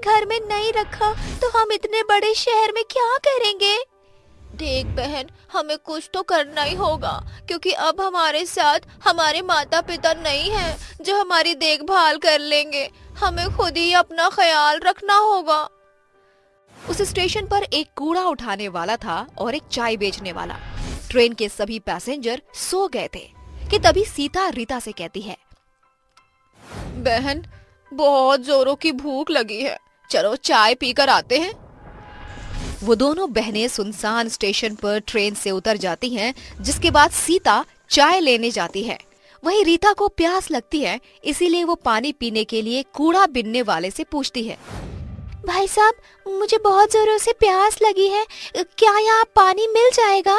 घर में नहीं रखा तो हम इतने बड़े शहर में क्या करेंगे? देख बहन, हमें कुछ तो करना ही होगा, क्योंकि अब हमारे साथ हमारे माता पिता नहीं हैं जो हमारी देखभाल कर लेंगे। हमें खुद ही अपना ख्याल रखना होगा। उस स्टेशन पर एक कूड़ा उठाने वाला था और एक चाय बेचने वाला। ट्रेन के सभी पैसेंजर सो गए थे कि तभी सीता रीता से कहती है, बहन, बहुत जोरों की भूख लगी है, चलो चाय पीकर आते हैं। वो दोनों बहनें सुनसान स्टेशन पर ट्रेन से उतर जाती हैं, जिसके बाद सीता चाय लेने जाती है। वहीं रीता को प्यास लगती है, इसीलिए वो पानी पीने के लिए कूड़ा बिनने वाले से पूछती है, भाई साहब, मुझे बहुत जोरों से प्यास लगी है, क्या यहाँ पानी मिल जाएगा?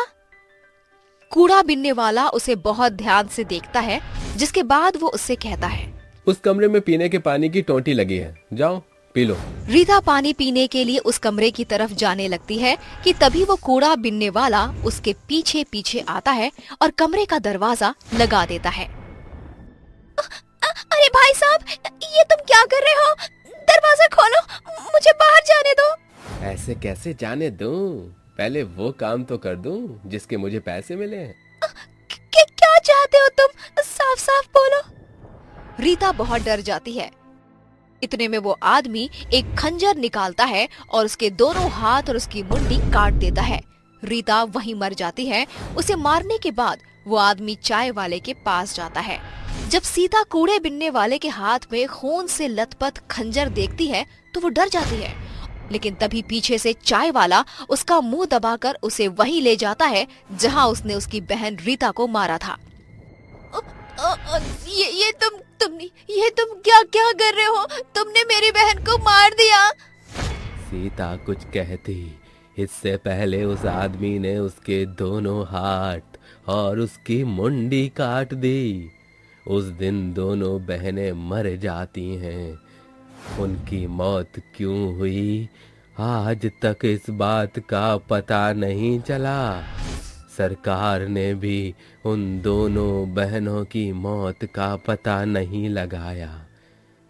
कूड़ा बिनने वाला उसे बहुत ध्यान से देखता है, जिसके बाद वो उससे कहता है, उस कमरे में पीने के पानी की टोंटी लगी है, जाओ पी लो। रीता पानी पीने के लिए उस कमरे की तरफ जाने लगती है कि तभी वो कूड़ा बिनने वाला उसके पीछे पीछे आता है और कमरे का दरवाजा लगा देता है। अरे भाई साहब, ये तुम क्या कर रहे हो? दरवाजा खोलो, मुझे बाहर जाने दो। ऐसे कैसे जाने दूं? पहले वो काम तो कर दूं जिसके मुझे पैसे मिले हैं। क्या चाहते हो तुम? साफ साफ बोलो। रीता बहुत डर जाती है। इतने में वो आदमी एक खंजर निकालता है और उसके दोनों हाथ और उसकी मुंडी काट देता है। रीता वहीं मर जाती है। उसे मारने के बाद वो आदमी चाय वाले के पास जाता है। जब सीता कूड़े बिनने वाले के हाथ में खून से लथपथ खंजर देखती है तो वो डर जाती है, लेकिन तभी पीछे से चाय वाला उसका मुंह दबाकर उसे वहीं ले जाता है जहां उसने उसकी बहन रीता को मारा था। ये तुम क्या क्या कर रहे हो? तुमने मेरी बहन को मार दिया। सीता कुछ कहती इससे पहले उस आदमी ने उसके दोनों हाथ और उसकी मुंडी काट दी। उस दिन दोनों बहनें मर जाती हैं। उनकी मौत क्यों हुई आज तक इस बात का पता नहीं चला। सरकार ने भी उन दोनों बहनों की मौत का पता नहीं लगाया,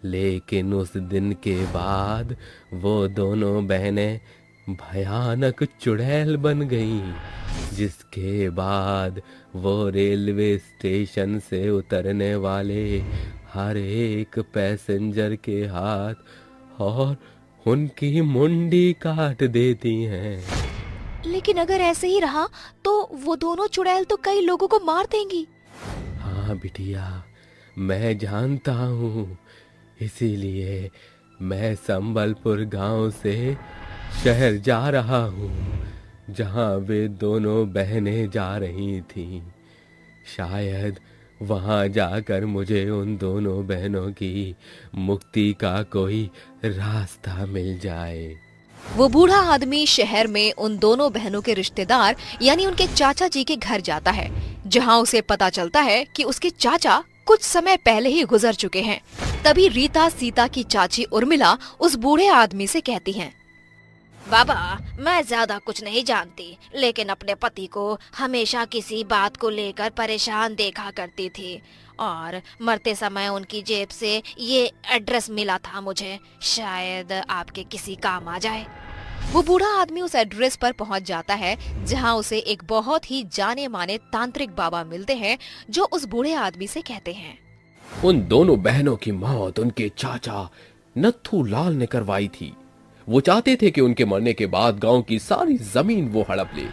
लेकिन उस दिन के बाद वो दोनों बहनें भयानक चुड़ैल बन गईं, जिसके बाद वो रेलवे स्टेशन से उतरने वाले हर एक पैसेंजर के हाथ और उनकी मुंडी काट देती हैं। लेकिन अगर ऐसे ही रहा तो वो दोनों चुड़ैल तो कई लोगों को मार देंगी। हाँ बिटिया, मैं जानता हूँ, इसीलिए मैं संबलपुर गांव से शहर जा रहा हूँ जहाँ वे दोनों बहनें जा रही थीं। शायद वहाँ जाकर मुझे उन दोनों बहनों की मुक्ति का कोई रास्ता मिल जाए। वो बूढ़ा आदमी शहर में उन दोनों बहनों के रिश्तेदार यानी उनके चाचा जी के घर जाता है, जहाँ उसे पता चलता है कि उसके चाचा कुछ समय पहले ही गुजर चुके हैं। तभी रीता सीता की चाची उर्मिला उस बूढ़े आदमी से कहती हैं, बाबा, मैं ज्यादा कुछ नहीं जानती, लेकिन अपने पति को हमेशा किसी बात को लेकर परेशान देखा करती थी और मरते समय उनकी जेब से ये एड्रेस मिला था मुझे, शायद आपके किसी काम आ जाए। वो बूढ़ा आदमी उस एड्रेस पर पहुंच जाता है, जहां उसे एक बहुत ही जाने माने तांत्रिक बाबा मिलते हैं, जो उस बूढ़े आदमी से कहते हैं, उन दोनों बहनों की मौत उनके चाचा नत्थू लाल ने करवाई थी। वो चाहते थे कि उनके मरने के बाद गांव की सारी जमीन वो हड़प ले,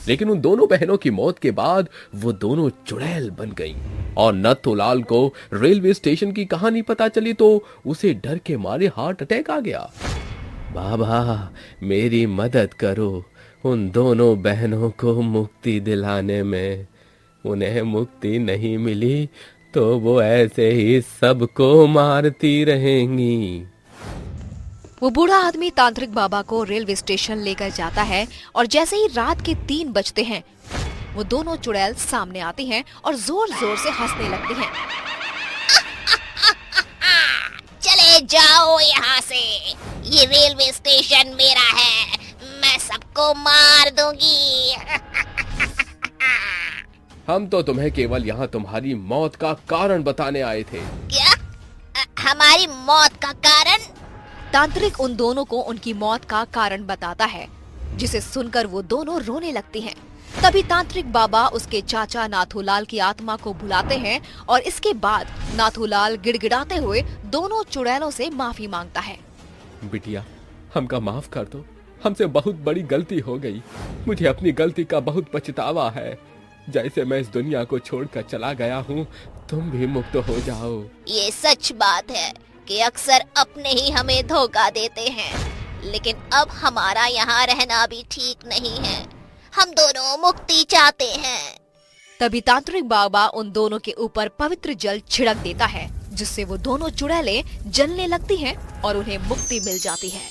लेकिन उन दोनों बहनों की मौत के बाद वो दोनों चुड़ैल बन गईं और नत्थूलाल को रेलवे स्टेशन की कहानी पता चली तो उसे डर के मारे हार्ट अटैक आ गया। बाबा, मेरी मदद करो उन दोनों बहनों को मुक्ति दिलाने में। उन्हें मुक्ति नहीं मिली तो वो ऐसे ही सबको मारती रहेंगी। वो बूढ़ा आदमी तांत्रिक बाबा को रेलवे स्टेशन लेकर जाता है और जैसे ही रात के 3 बजते हैं, वो दोनों चुड़ैल सामने आती हैं और जोर जोर से हंसने लगती हैं। चले जाओ यहाँ से, ये रेलवे स्टेशन मेरा है, मैं सबको मार दूंगी। हम तो तुम्हें केवल यहाँ तुम्हारी मौत का कारण बताने आए थे। क्या? हमारी मौत का कारण? तांत्रिक उन दोनों को उनकी मौत का कारण बताता है, जिसे सुनकर वो दोनों रोने लगती हैं। तभी तांत्रिक बाबा उसके चाचा नाथूलाल की आत्मा को बुलाते हैं और इसके बाद नाथूलाल गिड़गिड़ाते हुए दोनों चुड़ैलों से माफी मांगता है। बिटिया, हमका माफ कर दो, हमसे बहुत बड़ी गलती हो गई। मुझे अपनी गलती का बहुत पछतावा है। जैसे मैं इस दुनिया को छोड़कर चला गया हूँ, तुम भी मुक्त हो जाओ। ये सच बात है कि अक्सर अपने ही हमें धोखा देते हैं, लेकिन अब हमारा यहाँ रहना भी ठीक नहीं है। हम दोनों मुक्ति चाहते हैं। तभी तांत्रिक बाबा उन दोनों के ऊपर पवित्र जल छिड़क देता है, जिससे वो दोनों चुड़ैलें जलने लगती हैं और उन्हें मुक्ति मिल जाती है।